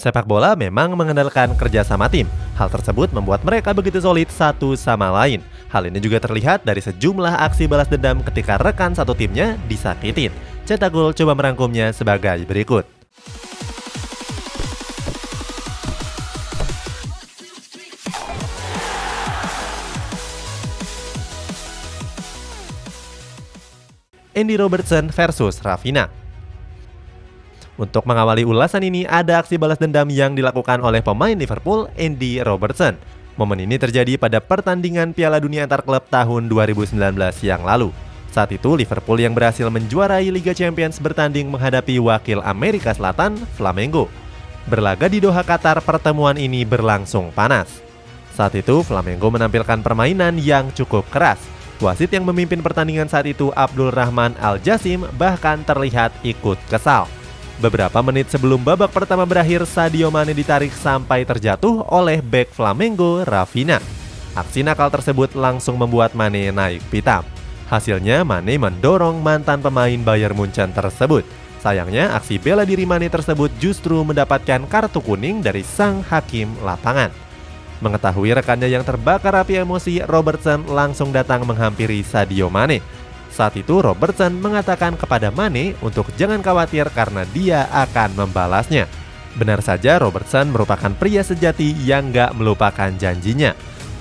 Sepak bola memang mengandalkan kerjasama tim. Hal tersebut membuat mereka begitu solid satu sama lain. Hal ini juga terlihat dari sejumlah aksi balas dendam ketika rekan satu timnya disakitin. Cetak Gol coba merangkumnya sebagai berikut. Andy Robertson versus Rafinha. Untuk mengawali ulasan ini, ada aksi balas dendam yang dilakukan oleh pemain Liverpool, Andy Robertson. Momen ini terjadi pada pertandingan Piala Dunia antar klub tahun 2019 yang lalu. Saat itu, Liverpool yang berhasil menjuarai Liga Champions bertanding menghadapi wakil Amerika Selatan, Flamengo. Berlaga di Doha, Qatar, pertemuan ini berlangsung panas. Saat itu, Flamengo menampilkan permainan yang cukup keras. Wasit yang memimpin pertandingan saat itu, Abdul Rahman Al-Jassim, bahkan terlihat ikut kesal. Beberapa menit sebelum babak pertama berakhir, Sadio Mane ditarik sampai terjatuh oleh bek Flamengo, Rafinha. Aksi nakal tersebut langsung membuat Mane naik pitam. Hasilnya, Mane mendorong mantan pemain Bayern Munchen tersebut. Sayangnya, aksi bela diri Mane tersebut justru mendapatkan kartu kuning dari sang hakim lapangan. Mengetahui rekannya yang terbakar api emosi, Robertson langsung datang menghampiri Sadio Mane. Saat itu Robertson mengatakan kepada Mane untuk jangan khawatir karena dia akan membalasnya. Benar saja, Robertson merupakan pria sejati yang gak melupakan janjinya.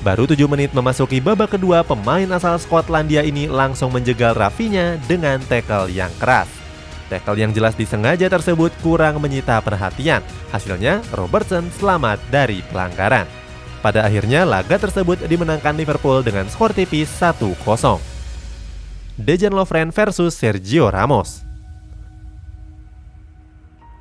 Baru 7 menit memasuki babak kedua, pemain asal Skotlandia ini langsung menjegal Rafinha dengan tackle yang keras. Tackle yang jelas disengaja tersebut kurang menyita perhatian. Hasilnya, Robertson selamat dari pelanggaran. Pada akhirnya, laga tersebut dimenangkan Liverpool dengan skor tipis 1-0. Dejan Lovren versus Sergio Ramos.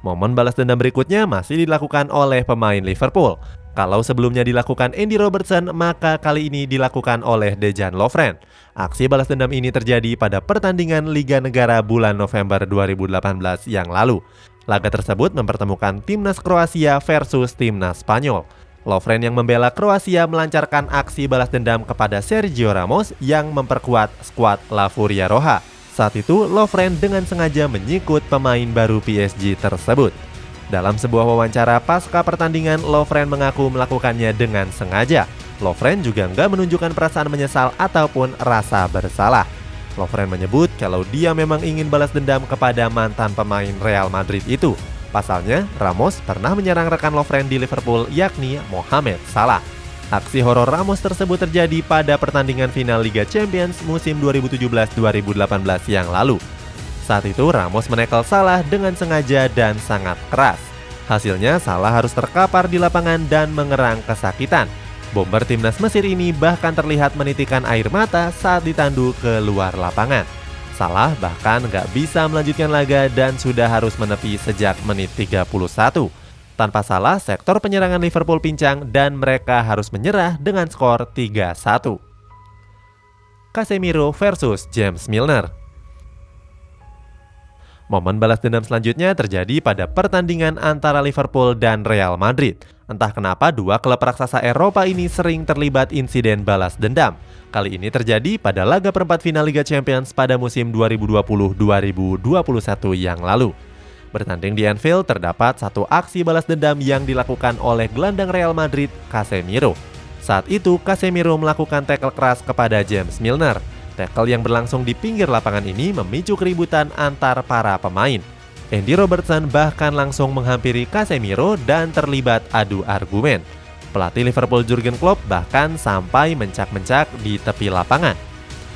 Momen balas dendam berikutnya masih dilakukan oleh pemain Liverpool. Kalau sebelumnya dilakukan Andy Robertson, maka kali ini dilakukan oleh Dejan Lovren. Aksi balas dendam ini terjadi pada pertandingan Liga Negara bulan November 2018 yang lalu. Laga tersebut mempertemukan timnas Kroasia versus timnas Spanyol. Lovren yang membela Kroasia melancarkan aksi balas dendam kepada Sergio Ramos yang memperkuat skuad La Furia Roja. Saat itu, Lovren dengan sengaja menyikut pemain baru PSG tersebut. Dalam sebuah wawancara pasca pertandingan, Lovren mengaku melakukannya dengan sengaja. Lovren juga nggak menunjukkan perasaan menyesal ataupun rasa bersalah. Lovren menyebut kalau dia memang ingin balas dendam kepada mantan pemain Real Madrid itu. Pasalnya, Ramos pernah menyerang rekan Lovren di Liverpool, yakni Mohamed Salah. Aksi horor Ramos tersebut terjadi pada pertandingan final Liga Champions musim 2017-2018 yang lalu. Saat itu, Ramos menekel Salah dengan sengaja dan sangat keras. Hasilnya, Salah harus terkapar di lapangan dan mengerang kesakitan. Bomber timnas Mesir ini bahkan terlihat menitikan air mata saat ditandu ke luar lapangan. Salah bahkan nggak bisa melanjutkan laga dan sudah harus menepi sejak menit 31. Tanpa Salah, sektor penyerangan Liverpool pincang dan mereka harus menyerah dengan skor 3-1. Casemiro versus James Milner. Momen balas dendam selanjutnya terjadi pada pertandingan antara Liverpool dan Real Madrid. Entah kenapa dua klub raksasa Eropa ini sering terlibat insiden balas dendam. Kali ini terjadi pada laga perempat final Liga Champions pada musim 2020-2021 yang lalu. Bertanding di Anfield, terdapat satu aksi balas dendam yang dilakukan oleh gelandang Real Madrid, Casemiro. Saat itu, Casemiro melakukan tackle keras kepada James Milner. Tackle yang berlangsung di pinggir lapangan ini memicu keributan antar para pemain. Andy Robertson bahkan langsung menghampiri Casemiro dan terlibat adu argumen. Pelatih Liverpool Jurgen Klopp bahkan sampai mencak-mencak di tepi lapangan.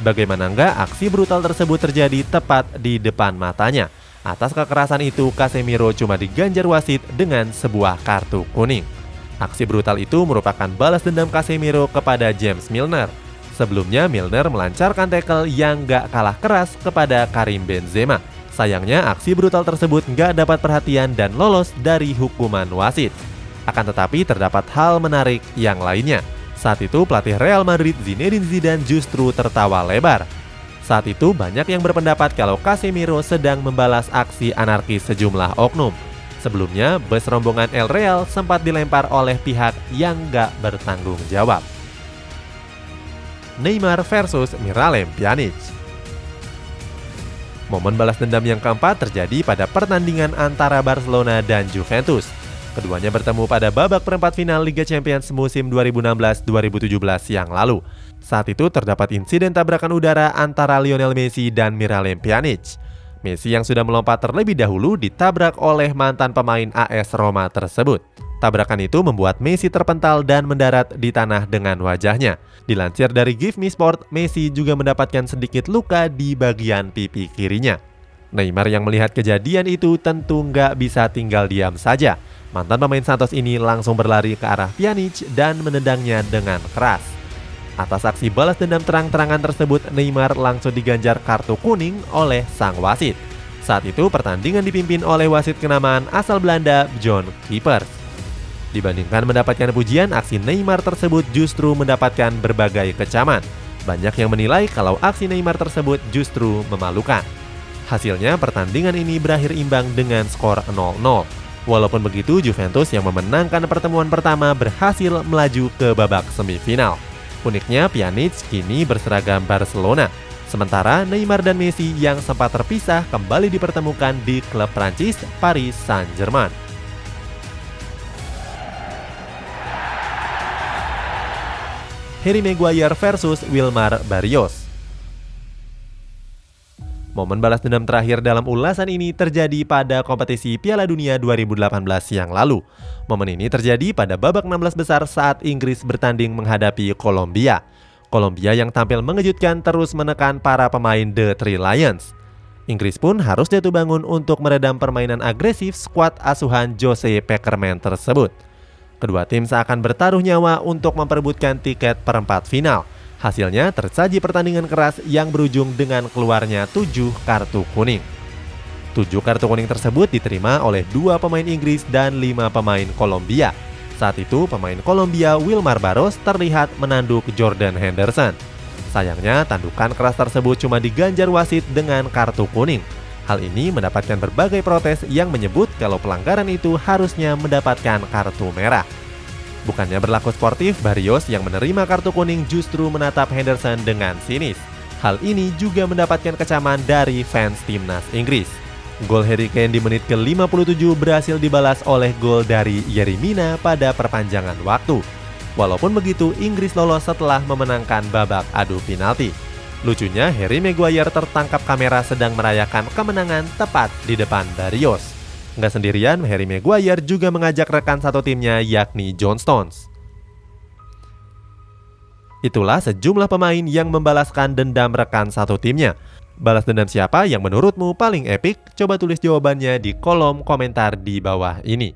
Bagaimana enggak, aksi brutal tersebut terjadi tepat di depan matanya. Atas kekerasan itu, Casemiro cuma diganjar wasit dengan sebuah kartu kuning. Aksi brutal itu merupakan balas dendam Casemiro kepada James Milner. Sebelumnya, Milner melancarkan tackle yang gak kalah keras kepada Karim Benzema. Sayangnya, aksi brutal tersebut gak dapat perhatian dan lolos dari hukuman wasit. Akan tetapi, terdapat hal menarik yang lainnya. Saat itu, pelatih Real Madrid Zinedine Zidane justru tertawa lebar. Saat itu, banyak yang berpendapat kalau Casemiro sedang membalas aksi anarkis sejumlah oknum. Sebelumnya, bus rombongan El Real sempat dilempar oleh pihak yang gak bertanggung jawab. Neymar versus Miralem Pjanic. Momen balas dendam yang keempat terjadi pada pertandingan antara Barcelona dan Juventus. Keduanya bertemu pada babak perempat final Liga Champions musim 2016-2017 yang lalu. Saat itu terdapat insiden tabrakan udara antara Lionel Messi dan Miralem Pjanic. Messi yang sudah melompat terlebih dahulu ditabrak oleh mantan pemain AS Roma tersebut. Tabrakan itu membuat Messi terpental dan mendarat di tanah dengan wajahnya. Dilansir dari Give Me Sport, Messi juga mendapatkan sedikit luka di bagian pipi kirinya. Neymar yang melihat kejadian itu tentu nggak bisa tinggal diam saja. Mantan pemain Santos ini langsung berlari ke arah Pjanic dan menendangnya dengan keras. Atas aksi balas dendam terang-terangan tersebut, Neymar langsung diganjar kartu kuning oleh sang wasit. Saat itu pertandingan dipimpin oleh wasit kenamaan asal Belanda, John Kiepers. Dibandingkan mendapatkan pujian, aksi Neymar tersebut justru mendapatkan berbagai kecaman. Banyak yang menilai kalau aksi Neymar tersebut justru memalukan. Hasilnya pertandingan ini berakhir imbang dengan skor 0-0. Walaupun begitu, Juventus yang memenangkan pertemuan pertama berhasil melaju ke babak semifinal. Uniknya, Pjanic kini berseragam Barcelona. Sementara Neymar dan Messi yang sempat terpisah kembali dipertemukan di klub Prancis Paris Saint-Germain. Harry Maguire versus Wilmar Barrios. Momen balas dendam terakhir dalam ulasan ini terjadi pada kompetisi Piala Dunia 2018 yang lalu. Momen ini terjadi pada babak 16 besar saat Inggris bertanding menghadapi Kolombia. Kolombia yang tampil mengejutkan terus menekan para pemain The Three Lions. Inggris pun harus jatuh bangun untuk meredam permainan agresif skuad asuhan Jose Pekerman tersebut. Kedua tim seakan bertaruh nyawa untuk memperebutkan tiket perempat final. Hasilnya tersaji pertandingan keras yang berujung dengan keluarnya 7 kartu kuning. 7 kartu kuning tersebut diterima oleh 2 pemain Inggris dan 5 pemain Kolombia. Saat itu pemain Kolombia Wilmar Barrios terlihat menanduk Jordan Henderson. Sayangnya tandukan keras tersebut cuma diganjar wasit dengan kartu kuning. Hal ini mendapatkan berbagai protes yang menyebut kalau pelanggaran itu harusnya mendapatkan kartu merah. Bukannya berlaku sportif, Barrios yang menerima kartu kuning justru menatap Henderson dengan sinis. Hal ini juga mendapatkan kecaman dari fans timnas Inggris. Gol Harry Kane di menit ke-57 berhasil dibalas oleh gol dari Yerry Mina pada perpanjangan waktu. Walaupun begitu, Inggris lolos setelah memenangkan babak adu penalti. Lucunya, Harry Maguire tertangkap kamera sedang merayakan kemenangan tepat di depan Barrios. Nggak sendirian, Harry Maguire juga mengajak rekan satu timnya yakni John Stones. Itulah sejumlah pemain yang membalaskan dendam rekan satu timnya. Balas dendam siapa yang menurutmu paling epik? Coba tulis jawabannya di kolom komentar di bawah ini.